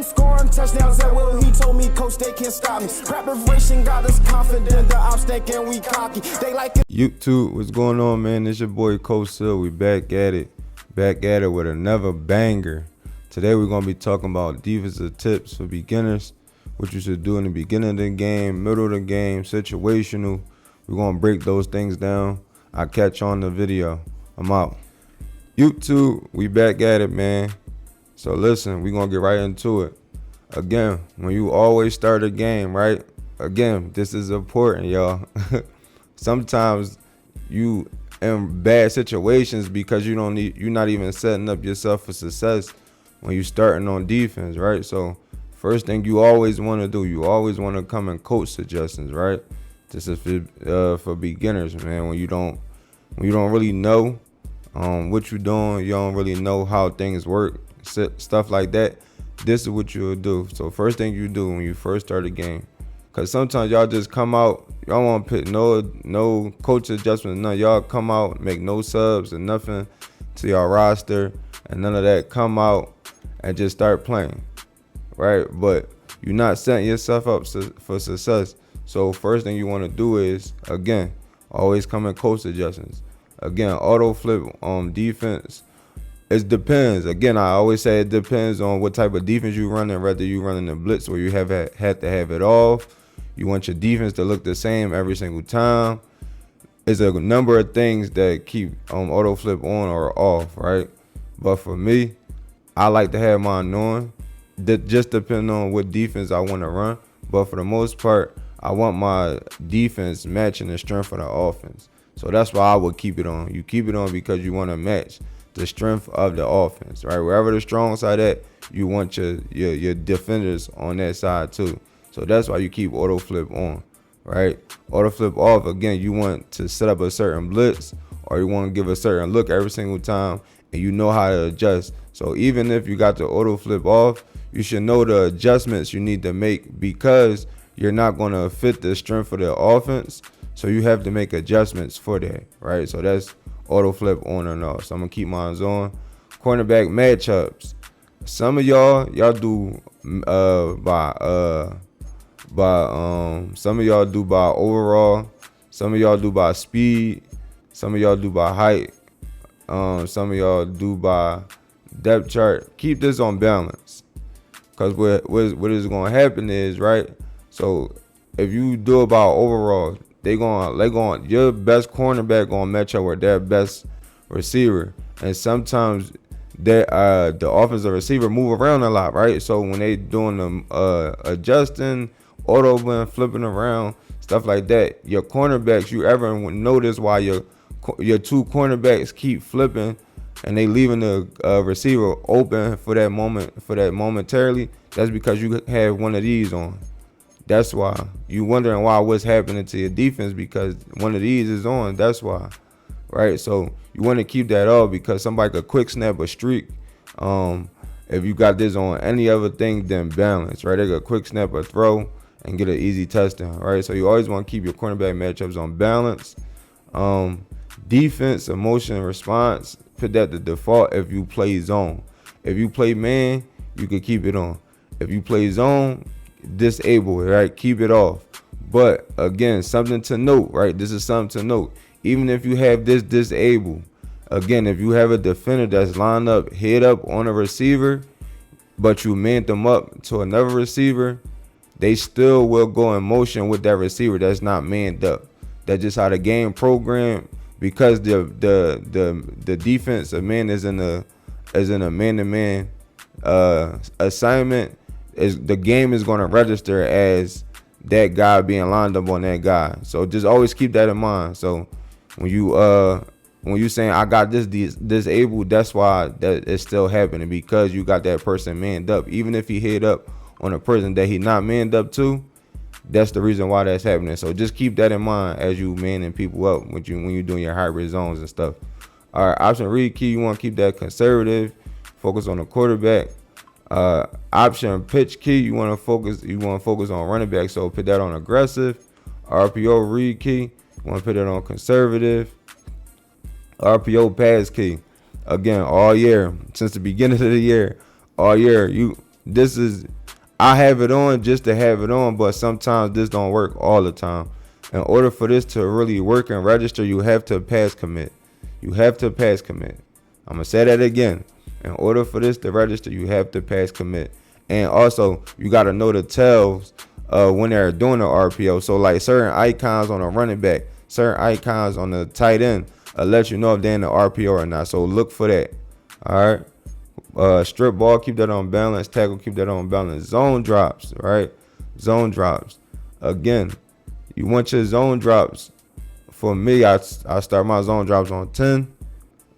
I'm scoring touchdowns at will. He told me, coach, they can't stop me. Preparation got us confident. The ops thinking we cocky. They like it. YouTube, what's going on, man? It's your boy Coach Hill. We back at it with another banger. Today we're gonna be talking about defensive tips for beginners, what you should do in the beginning of the game, middle of the game, situational. We're gonna break those things down. I'll catch you on the video. I'm out. YouTube, we back at it, man. So listen, we're gonna get right into it. Again, when you always start a game, right? Again, this is important, y'all. Sometimes you in bad situations because you're not even setting up yourself for success when you're starting on defense, right? So first thing you always want to do, you always want to come and coach suggestions, right? This is for beginners, man. When you don't really know what you're doing, you don't really know how things work, stuff like that. This is what you'll do. So first thing you do when you first start a game, because sometimes y'all just come out, y'all want to put no coach adjustments, none. Y'all come out, make no subs or nothing to y'all roster, and none of that. Come out and just start playing, right? But you're not setting yourself up for success. So first thing you want to do is, again, always come in coach adjustments. Again, auto flip on defense. It depends. Again, I always say it depends on what type of defense you running. Whether you running the blitz where you had to have it off. You want your defense to look the same every single time. It's a number of things that keep auto flip on or off, right? But for me, I like to have mine on. That just depends on what defense I want to run. But for the most part, I want my defense matching the strength of the offense. So that's why I would keep it on. You keep it on because you want to match the strength of the offense, right? Wherever the strong side at, you want your defenders on that side too. So that's why you keep auto flip on, right? Auto flip off, again, you want to set up a certain blitz or you want to give a certain look every single time, and you know how to adjust. So even if you got the auto flip off, you should know the adjustments you need to make because you're not going to fit the strength of the offense. So you have to make adjustments for that, right? So that's auto flip on and off. So I'm gonna keep mine on. Cornerback matchups. Some of y'all do some of y'all do by overall. Some of y'all do by speed. Some of y'all do by height. Some of y'all do by depth chart. Keep this on balance, because what is gonna happen is, right? So if you do about overall, your best cornerback gonna match up with their best receiver, and sometimes the offensive receiver move around a lot, right? So when they doing them adjusting, auto flipping around, stuff like that, your cornerbacks, you ever notice why your two cornerbacks keep flipping and they leaving the receiver open for that momentarily? That's because you have one of these on. That's why you wondering what's happening to your defense, because one of these is on. That's why, right? So you want to keep that off because somebody could quick snap a streak. If you got this on any other thing than balance, right? They could quick snap a throw and get an easy touchdown, right? So you always want to keep your cornerback matchups on balance. Defense, emotion, and response, put that to default if you play zone. If you play man, you could keep it on. If you play zone, disable it, right? Keep it off. But again, something to note, right? This is something to note. Even if you have this disabled, again, if you have a defender that's lined up head up on a receiver, but you man them up to another receiver, they still will go in motion with that receiver that's not manned up. That's just how the game programmed, because the defensive man is in a man-to-man assignment. The game is going to register as that guy being lined up on that guy. So just always keep that in mind. So when you saying I got this disabled, that's why that is still happening, because you got that person manned up. Even if he head up on a person that he not manned up to, that's the reason why that's happening. So just keep that in mind as you manning people up when you're doing your hybrid zones and stuff. All right, option read key, you want to keep that conservative. Focus on the quarterback. Option pitch key, you want to focus on running back, so put that on aggressive. RPO read key, you want to put it on conservative. RPO pass key, again, all year, since the beginning of the year, all year, this is, I have it on just to have it on, but sometimes this don't work all the time. In order for this to really work and register, you have to pass commit. You have to pass commit. I'm gonna say that again. In order for this to register, you have to pass commit. And also, you gotta know the tells when they're doing the RPO. So like certain icons on a running back, certain icons on the tight end, let you know if they're in the RPO or not. So look for that. All right. Strip ball, keep that on balance. Tackle, keep that on balance. Zone drops, right? Zone drops. Again, you want your zone drops. For me, I start my zone drops on 10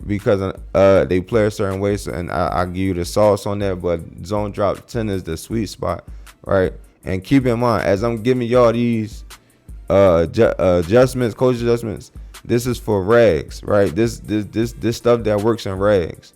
because they play a certain way, so, and I give you the sauce on that. But zone drop 10 is the sweet spot, right? And keep in mind, as I'm giving y'all these adjustments, coach adjustments, this is for rags, right? This stuff that works in rags.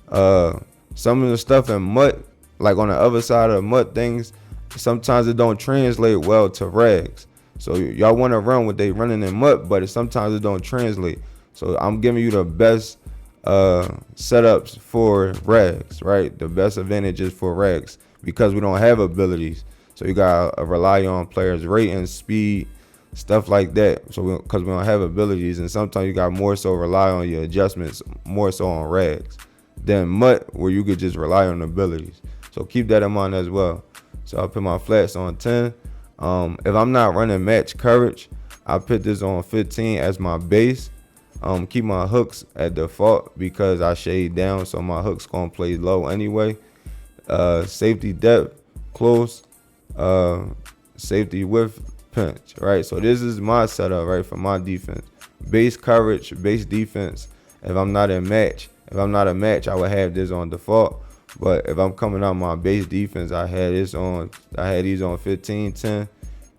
Some of the stuff in MUT, like on the other side of MUT things, sometimes it don't translate well to rags. So y'all want to run what they running in MUT, but sometimes it don't translate. So I'm giving you the best setups for rags, right? The best advantages for rags because we don't have abilities. So you gotta rely on players' rating, speed, stuff like that. So because we don't have abilities, and sometimes you got more so rely on your adjustments, more so on rags than MUT, where you could just rely on abilities. So keep that in mind as well. So I put my flats on 10. If I'm not running match coverage, I put this on 15 as my base. Keep my hooks at default because I shade down, so my hooks gonna play low anyway. Safety depth, close, safety width, pinch, right? So this is my setup, right, for my defense. Base coverage, base defense. If I'm not in match, I would have this on default. But if I'm coming out my base defense, I had these on 15, 10,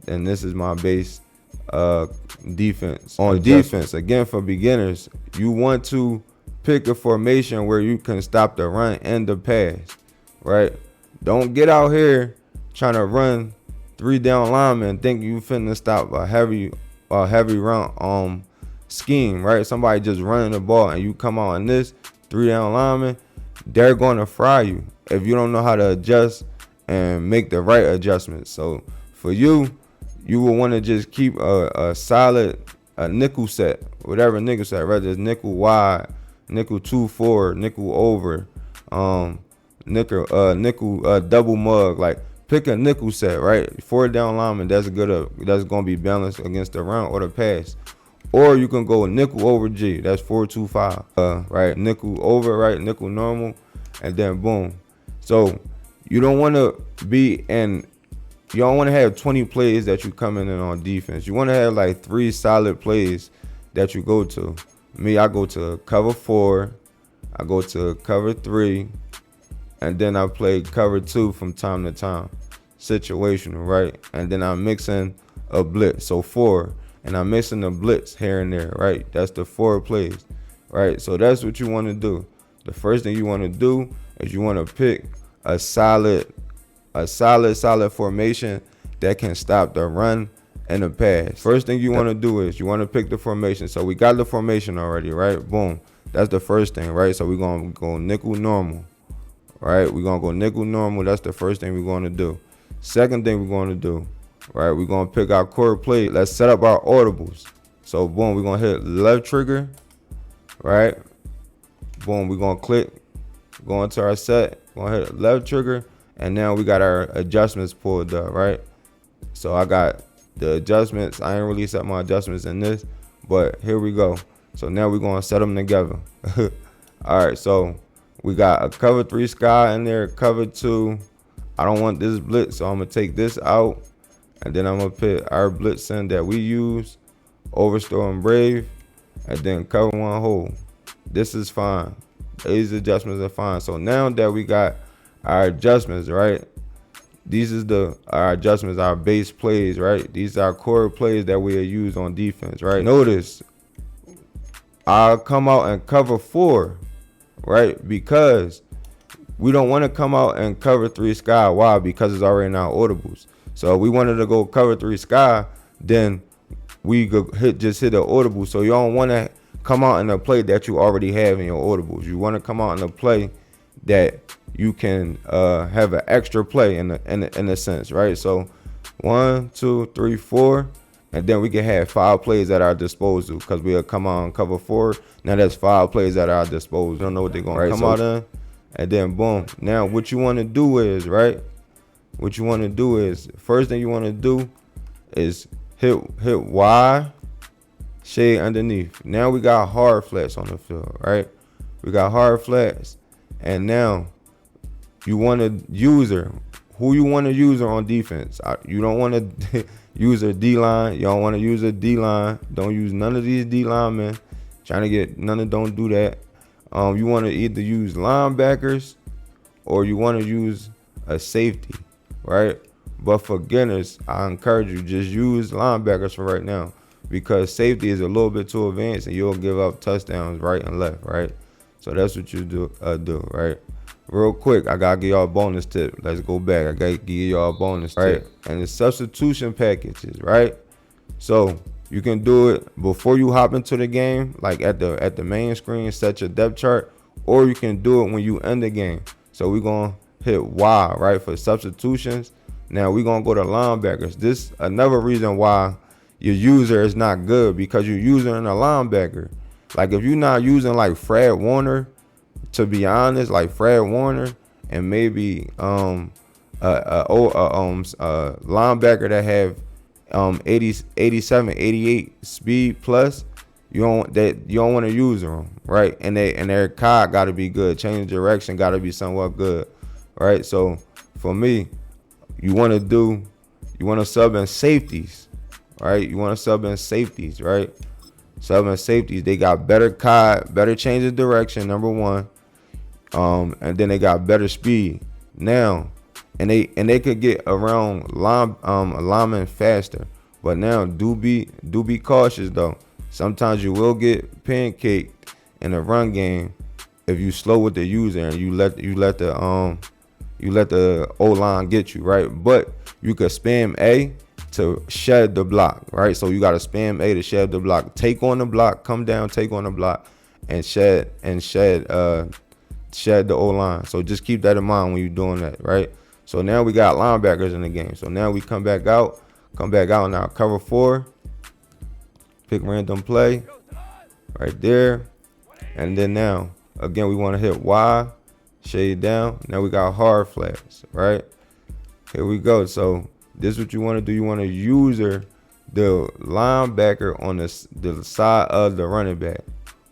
and this is my base defense. On defense, again, for beginners, you want to pick a formation where you can stop the run and the pass, right? Don't get out here trying to run 3 down linemen and think you finna stop a heavy run scheme, right? Somebody just running the ball and you come out in this 3 down linemen, they're going to fry you if you don't know how to adjust and make the right adjustments. So for you will want to just keep a solid nickel set, whatever nickel set, whether it's nickel wide, nickel 2-4, nickel over, nickel double mug. Like pick a nickel set, right? 4 down lineman, that's gonna be balanced against the run or the pass. Or you can go nickel over G, that's 4-2-5, right? Nickel over, right? Nickel normal, and then boom. So you don't want to you don't want to have 20 plays that you come in on defense. You want to have like 3 solid plays that you go to. Me, I go to cover 4, I go to cover 3, and then I play cover 2 from time to time, situational, right? And then I'm mixing a blitz, so 4. And I'm missing the blitz here and there, right? That's the 4 plays, right? So that's what you want to do. The first thing you want to do is you want to pick a solid formation that can stop the run and the pass. First thing you want to do is you want to pick the formation. So we got the formation already, right? Boom. That's the first thing, right? So we're going to go nickel normal, right? We're going to go nickel normal. That's the first thing we're going to do. Second thing we're going to do, right, we're going to pick our core play. Let's set up our audibles. So, boom, we're going to hit left trigger, right? Boom, we're going to click, go into our set, going to hit left trigger, and now we got our adjustments pulled up, right? So, I got the adjustments. I ain't really set my adjustments in this, but here we go. So, now we're going to set them together. All right, so we got a cover 3 sky in there, cover 2. I don't want this blitz, so I'm going to take this out. And then I'm going to put our blitz in that we use, Overstore and Brave, and then cover 1 hole. This is fine. These adjustments are fine. So now that we got our adjustments, right? These is our adjustments, our base plays, right? These are our core plays that we use on defense, right? Notice, I'll come out and cover 4, right? Because we don't want to come out and cover 3 sky. Why? Because it's already in our audibles. So if we wanted to go cover 3 sky, then we could just hit an audible. So you don't want to come out in a play that you already have in your audibles. You want to come out in a play that you can have an extra play in a sense, right? So 1, 2, 3, 4, and then we can have 5 plays at our disposal because we'll come on cover 4. Now that's 5 plays at our disposal. You don't know what they're gonna come out in, and then boom. Now what you want to do is, right? What you want to do is, first thing you want to do is hit Y, shade underneath. Now we got hard flats on the field, right? We got hard flats, and now you want to user who you want to use on defense. You don't want to use a D-line. You don't want to use a D-line. Don't use none of these D-linemen. Trying to get none of, don't do that. You want to either use linebackers or you want to use a safety, right? But for beginners, I encourage you, just use linebackers for right now, because safety is a little bit too advanced and you'll give up touchdowns right and left, right? So that's what you do, right? Real quick, I gotta give y'all a bonus tip. Let's go back. I gotta give y'all a bonus tip. And the substitution packages, right? So you can do it before you hop into the game, like at the main screen, set your depth chart, or you can do it when you end the game. So we're gonna hit Y, right, for substitutions. Now we're gonna go to linebackers. This another reason why your user is not good, because you're using a linebacker. Like if you're not using like Fred Warner, to be honest, like Fred Warner and maybe linebacker that have 87, 88 speed plus, you don't want to use them, right? And their cog got to be good. Change direction got to be somewhat good, right? So for me, you want to sub in safeties, right? You want to sub in safeties, right? Sub in safeties. They got better cog, better change of direction, number one. And then they got better speed now, and they could get around linemen faster. But now do be cautious though. Sometimes you will get pancaked in a run game if you slow with the user and you let the O-line get you, right? But you could spam A to shed the block, right? So you got to spam A to shed the block. Take on the block, come down, take on the block, and shed the O-line. So just keep that in mind when you're doing that, right? So now we got linebackers in the game. So now we come back out now, cover 4, pick random play right there. And then now again we want to hit Y, shade down. Now we got hard flats, right? Here we go. So this is what you want to do. You want to user the linebacker on the side of the running back.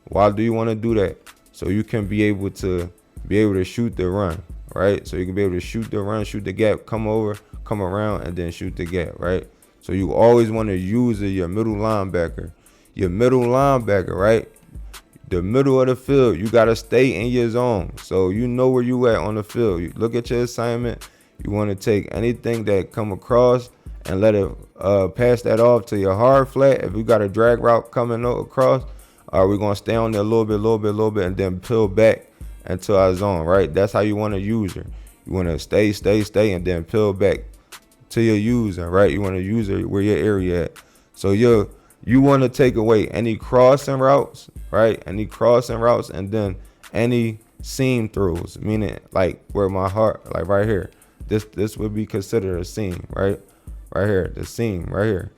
Why do you want to do that? So you can be able to shoot the run, right? So you can be able to shoot the run, shoot the gap, come over, come around, and then shoot the gap, right? So you always want to use your middle linebacker. Your middle linebacker, right? The middle of the field, you got to stay in your zone. So you know where you at on the field. You look at your assignment. You want to take anything that come across and let it pass that off to your hard flat. If you got a drag route coming across, we're going to stay on there a little bit, and then peel back into our zone, right? That's how you want to use her. You want to stay, and then peel back to your user, right? You want to use her where your area at. So you want to take away any crossing routes, right? Any crossing routes, and then any seam throws, meaning like where my heart, like right here. This would be considered a seam, right? Right here, the seam right here.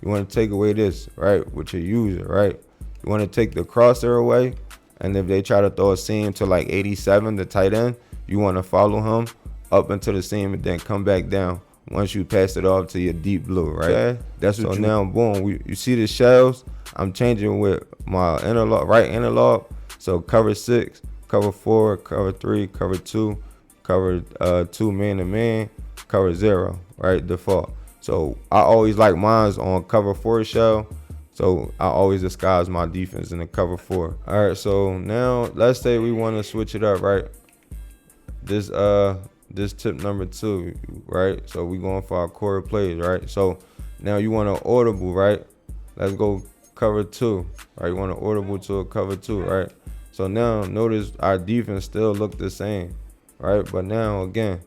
You want to take away this, right, with your user, right? You want to take the crosser away, and if they try to throw a seam to like 87, the tight end, you want to follow him up into the seam and then come back down once you pass it off to your deep blue, right? Okay. That's what. So now, boom, you see the shells. I'm changing with my right interlock. So cover 6, cover 4, cover 3, cover 2, cover 2 man to man, cover 0, right? Default. So I always like mine's on cover 4 shell. So I always disguise my defense in the cover 4. All right, so now let's say we want to switch it up, right? This tip number 2, right? So we going for our core plays, right? So now you want to audible, right? Let's go cover 2, right? You want to audible to a cover 2, right? So now notice our defense still look the same, right? But now again,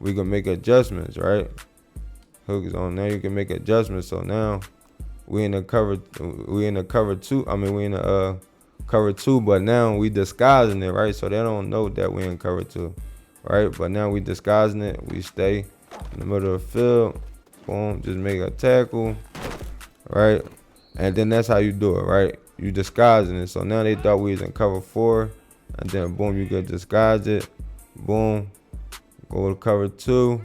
we can make adjustments, right? Hook is on. Now you can make adjustments. So now we in the cover 2. I mean, we in the cover 2, but now we disguising it, right? So they don't know that we in cover 2. right? But now we disguising it. We stay in the middle of the field. Boom, just make a tackle, right? And then that's how you do it, right? You disguising it. So now they thought we was in cover 4, and then boom, you could disguise it. Boom, go to cover 2,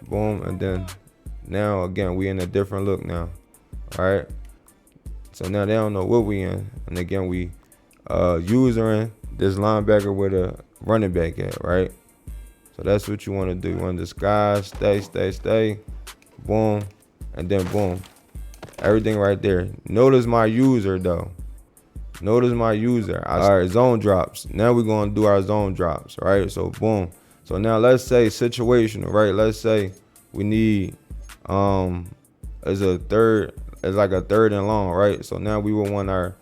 boom, and then now again we in a different look now, all right? So now they don't know what we in, and again we using this linebacker with a running back at, right? So that's what you want to do. You want to disguise, stay, boom, and then boom, everything right there. Notice my user though. Notice my user. All right, zone drops. Now we're gonna do our zone drops, right? So boom. So now let's say situational, right? Let's say we need as a third, as like a third and long, right? So now we will want our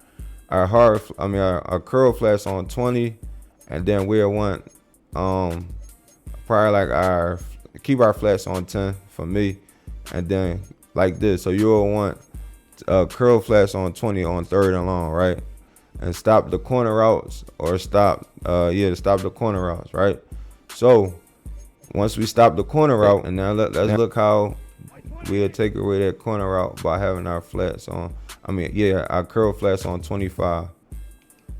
our curl flats on 20, and then we'll want probably like keep our flats on 10 for me, and then like this. So you'll want curl flats on 20 on third and long, right? And stop the corner routes, or stop the corner routes, right? So once we stop the corner route, and now let's look how we'll take away that corner route by having our flats on. Our curl flats on 25.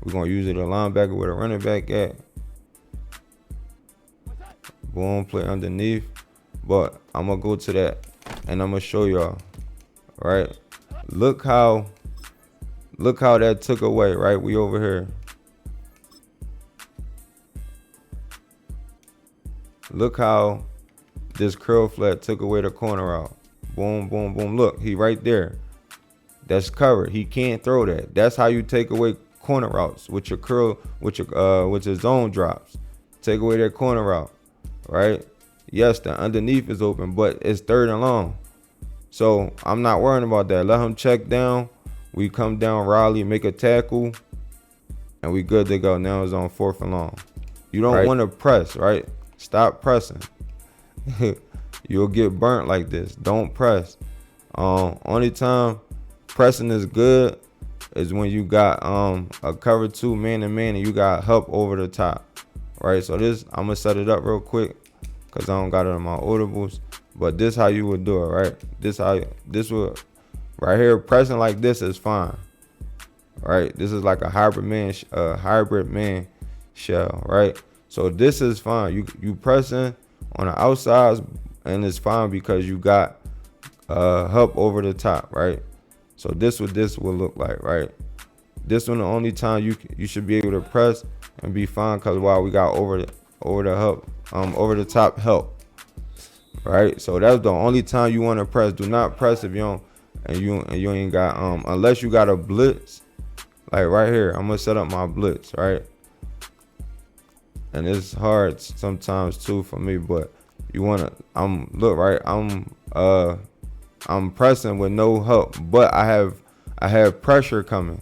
We're gonna use it a linebacker with a running back at. Boom, play underneath. But I'm gonna go to that and I'm gonna show y'all, right? Look how that took away, right? We over here. Look how this curl flat took away the corner out. Boom, boom, boom. Look, he right there. That's covered. He can't throw that. That's how you take away corner routes with your curl, with your zone drops. Take away that corner route, right? Yes, the underneath is open, but it's third and long. So I'm not worrying about that. Let him check down. We come down, Riley, make a tackle, and we good to go. Now it's on 4th and long. You don't want to press, right? Stop pressing. You'll get burnt like this. Don't press. Only time pressing is good is when you got a cover 2 man-to-man and you got help over the top, right? So this, I'm gonna set it up real quick because I don't got it in my audibles. But this how you would do it, right? This would right here, pressing like this is fine, right? This is like a hybrid man shell, right? So this is fine. You pressing on the outsides and it's fine because you got help over the top, right? So this will look like, right? This one the only time you should be able to press and be fine, because while we got over the help, over the top help. Right, so that's the only time you want to press. Do not press if you don't, and you ain't got unless you got a blitz. Like right here, I'm gonna set up my blitz, right? And it's hard sometimes too for me, but you wanna I'm pressing with no help, but I have pressure coming.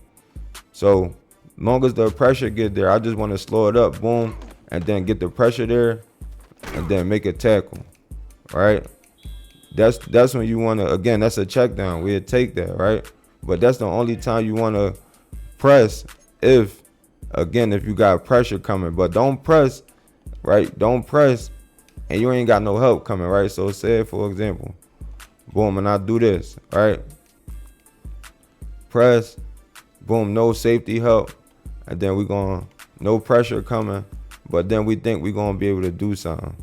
So long as the pressure get there, I just want to slow it up, boom, and then get the pressure there, and then make a tackle. Right, that's when you want to, again, that's a check down. We'll take that, right? But that's the only time you want to press if you got pressure coming. But don't press, right? Don't press and you ain't got no help coming, right? So say, for example, boom, and I do this, right? Press, boom, no safety help, and then we going no pressure coming, but then we think we gonna be able to do something.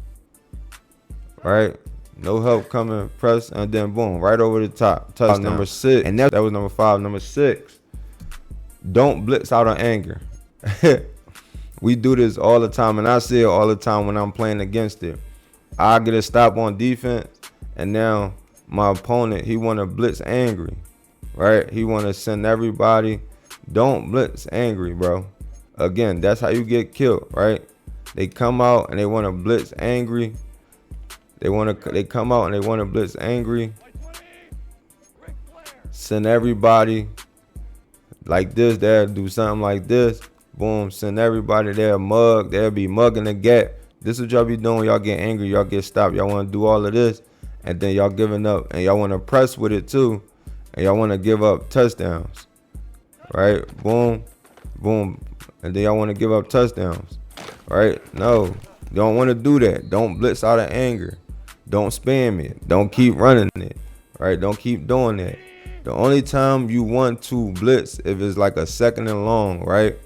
Right, no help coming, press, and then boom, right over the top, touchdown. Number 6, and that was number 5. Number 6, don't blitz out of anger. We do this all the time, and I see it all the time when I'm playing against it. I get a stop on defense, and now my opponent, he want to blitz angry, right? He want to send everybody. Don't blitz angry, bro. Again, that's how you get killed, right? They come out and they want to blitz angry. They come out and they want to blitz angry. Send everybody like this. They'll do something like this. Boom. Send everybody. They'll be mugging the gap. This is what y'all be doing. Y'all get angry. Y'all get stopped. Y'all want to do all of this. And then y'all giving up. And y'all want to press with it too. And y'all want to give up touchdowns. Right? Boom. Boom. And then y'all want to give up touchdowns. Right? No. You don't want to do that. Don't blitz out of anger. Don't spam it. Don't keep running it. Right? Don't keep doing that. The only time you want to blitz if it's like a 2nd and long, right?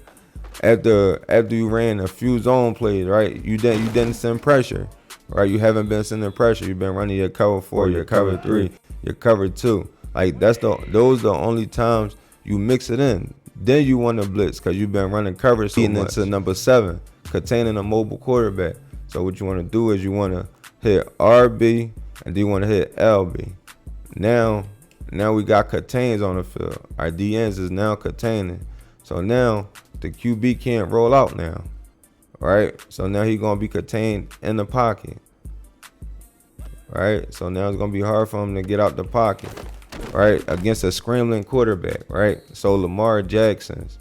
After you ran a few zone plays, right? You didn't send pressure, right? You haven't been sending pressure. You've been running your cover 4, your cover 3, your cover 2. Like those are the only times you mix it in. Then you want to blitz because you've been running coverage so much. Into number 7, containing a mobile quarterback. So what you want to do is you want to hit RB and then you want to hit LB. Now we got contains on the field. Our DNs is now containing. So now the QB can't roll out now, right? So now he's going to be contained in the pocket, right? So now it's going to be hard for him to get out the pocket, right? Against a scrambling quarterback, right? So Lamar Jackson's,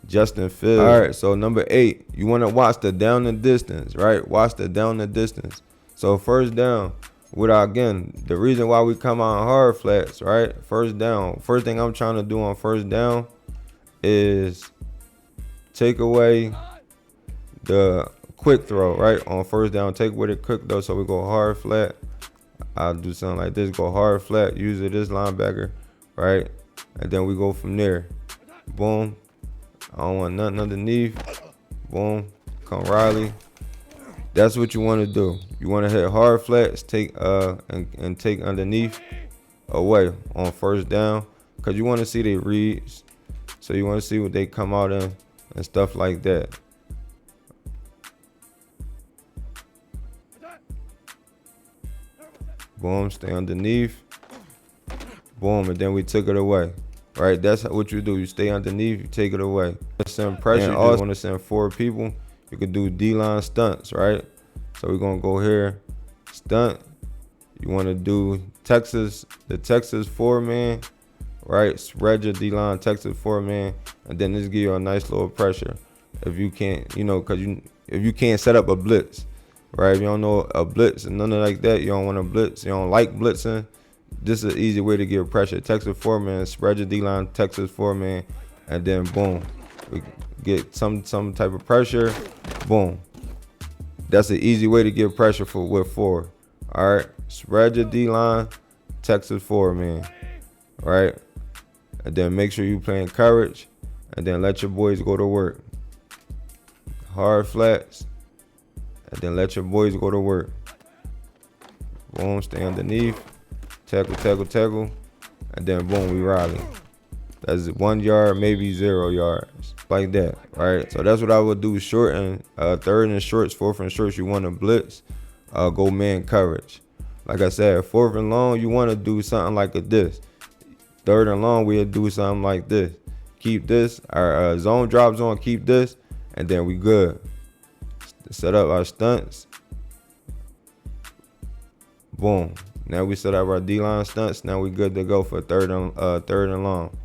Justin Fields. All right, so number 8, you want to watch the down and distance, right? Watch the down and distance. So first down, again, the reason why we come out hard flats, right? First down. First thing I'm trying to do on first down is take away the quick throw, right? On first down, take away the quick throw. So we go hard flat. I'll do something like this. Go hard flat. Use it this linebacker, right? And then we go from there. Boom. I don't want nothing underneath. Boom. Come Riley. That's what you want to do. You want to hit hard flats, take and take underneath away on first down, because you want to see their reads. So you want to see what they come out in and stuff like that. Boom, stay underneath. Boom, and then we took it away. Right, that's what you do. You stay underneath, you take it away. Send pressure. You also want to send 4 people. You could do D-line stunts, right? So we're gonna go here, stunt. You want to do the Texas 4-man, right? Spread your D-line, Texas 4-man, and then this give you a nice little pressure. If you can't, because if you can't set up a blitz, right? If you don't know a blitz and nothing like that, you don't want to blitz. You don't like blitzing. This is an easy way to get pressure. Texas 4-man, spread your D-line, Texas 4-man, and then boom, we get some type of pressure. Boom. That's an easy way to get pressure with 4. All right, spread your D-line, Texas 4-man, right? And then make sure you playing coverage, and then let your boys go to work. Hard flats, and then let your boys go to work. Boom, stay underneath, tackle, and then boom, we rally. That's 1 yard, maybe 0 yards, like that, right? So that's what I would do. Short and 3rd and shorts, 4th and shorts, you want to blitz, go man coverage. Like I said, 4th and long, you want to do something like this. 3rd and long, we'll do something like this. Keep this, our zone drops on, keep this, and then we good. Set up our stunts. Boom. Now we set up our D-line stunts. Now we good to go for 3rd and long.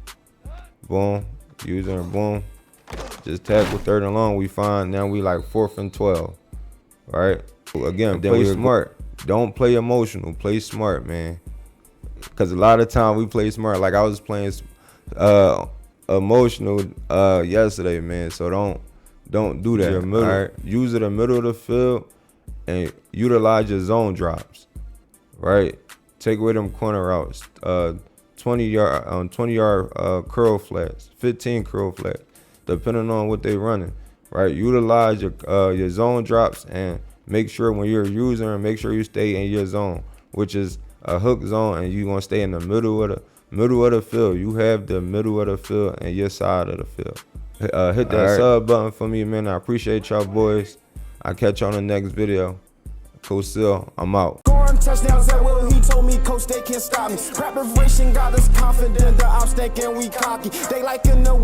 Boom. Using boom. Just tackle 3rd and long. We fine. Now we like 4th and 12. All right. Again, then play smart. Don't play emotional. Play smart, man. Because a lot of time we play smart. Like I was playing emotional yesterday, man. So don't do that. All right. Use it in the middle of the field and utilize your zone drops. Right. Take away them corner routes. 20 yard curl flats, 15 curl flats, depending on what they running. Right. Utilize your zone drops and make sure when you're using them, make sure you stay in your zone, which is a hook zone, and you gonna stay in the middle of the field. You have the middle of the field and your side of the field. Hit that sub button for me, man. I appreciate y'all boys. I'll catch you on the next video. Coach Seal, I'm out. Touchdowns at will, he told me, coach, they can't stop me. Preparation got us confident, the ops thinking we cocky. They like in the